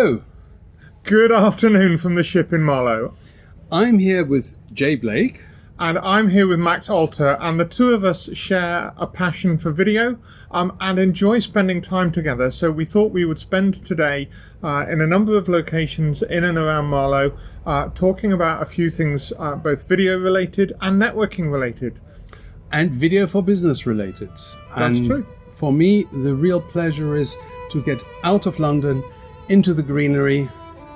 Hello. Good afternoon from the ship in Marlow. I'm here with Jay Blake. And I'm here with Max Alter, and the two of us share a passion for video and enjoy spending time together. So we thought we would spend today in a number of locations in and around Marlow talking about a few things, both video related and networking related. And video for business related. That's true. For me, the real pleasure is to get out of London, into the greenery,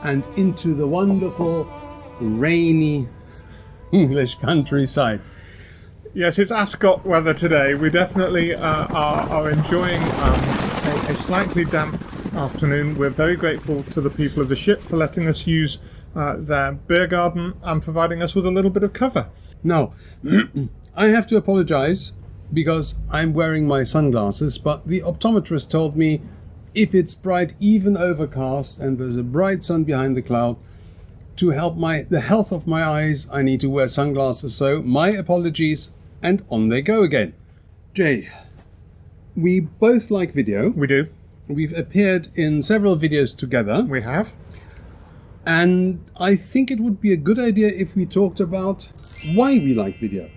and into the wonderful, rainy English countryside. Yes, it's Ascot weather today. We definitely are enjoying a slightly damp afternoon. We're very grateful to the people of the ship for letting us use their beer garden and providing us with a little bit of cover. Now, I have to apologize because I'm wearing my sunglasses, but the optometrist told me if it's bright, even overcast, and there's a bright sun behind the cloud, to help the health of my eyes, I need to wear sunglasses. So my apologies, and on they go again. Jay, we both like video. We do. We've appeared in several videos together. We have. And I think it would be a good idea if we talked about why we like video.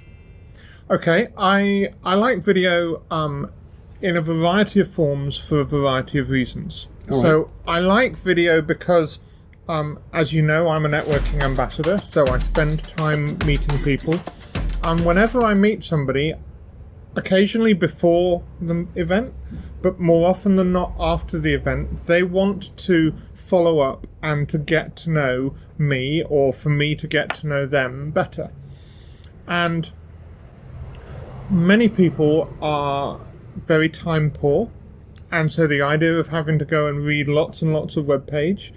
Okay, I like video in a variety of forms for a variety of reasons. All So right. I like video because as you know, I'm a networking ambassador, so I spend time meeting people. And whenever I meet somebody, occasionally before the event, but more often than not after the event, they want to follow up and to get to know me, or for me to get to know them better. And many people are very time poor, and so the idea of having to go and read lots and lots of web page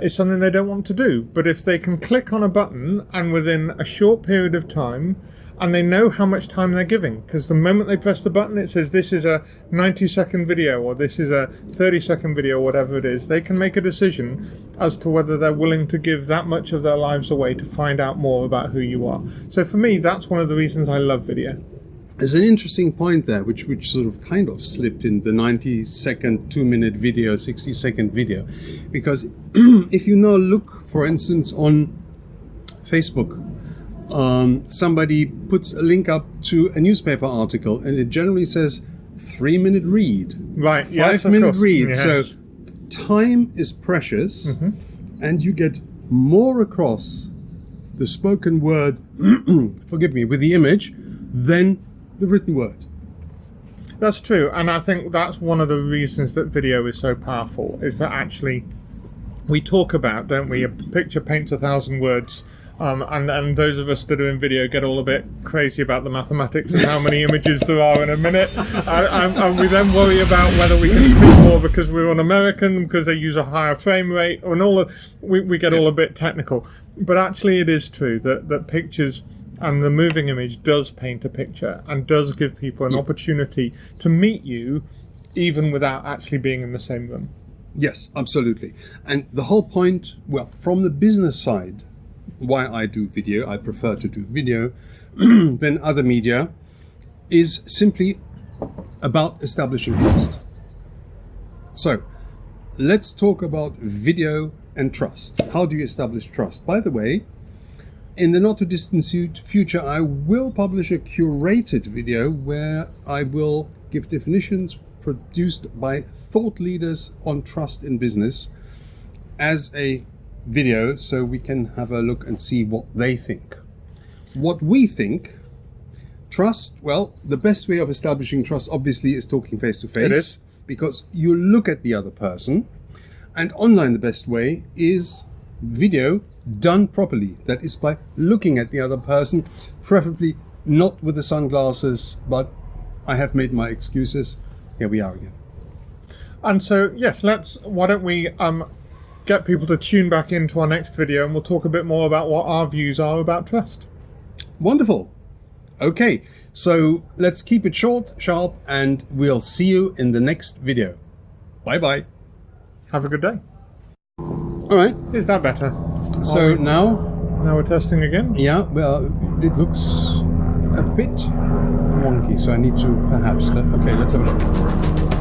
is something they don't want to do. But if they can click on a button and within a short period of time, and they know how much time they're giving, because the moment they press the button it says this is a 90-second video or this is a 30-second video, whatever it is, they can make a decision as to whether they're willing to give that much of their lives away to find out more about who you are. So for me, that's one of the reasons I love video. There's an interesting point there, which sort of kind of slipped in the 90-second, 2-minute video, 60-second video. Because if you now look, for instance, on Facebook, somebody puts a link up to a newspaper article and it generally says 3-minute read. Right, yes, 5-minute read. Yes. So time is precious, and you get more across the spoken word, forgive me, with the image, than the written word. That's true, and I think that's one of the reasons that video is so powerful, is that actually we talk about, don't we, a picture paints 1,000 words, and those of us that are in video get all a bit crazy about the mathematics and how many images there are in a minute, and we then worry about whether we can speak more because we're on American, because they use a higher frame rate, and we get all a bit technical. But actually it is true that pictures and the moving image does paint a picture and does give people an opportunity to meet you even without actually being in the same room. Yes, absolutely. And the whole point, well, from the business side, why I do video, I prefer to do video than other media, is simply about establishing trust. So let's talk about video and trust. How do you establish trust? By the way, in the not too distant future, I will publish a curated video where I will give definitions produced by thought leaders on trust in business as a video, so we can have a look and see what they think. What we think, trust, well, the best way of establishing trust obviously is talking face to face. It is. Because you look at the other person, and online the best way is video done properly. That is by looking at the other person, preferably not with the sunglasses, but I have made my excuses. Here we are again. And so, yes, why don't we get people to tune back into our next video and we'll talk a bit more about what our views are about trust. Wonderful. Okay, so let's keep it short, sharp, and we'll see you in the next video. Bye-bye. Have a good day. All right. Is that better? So now we're testing again? Yeah, well, it looks a bit wonky, so I need to perhaps... Okay, let's have a look.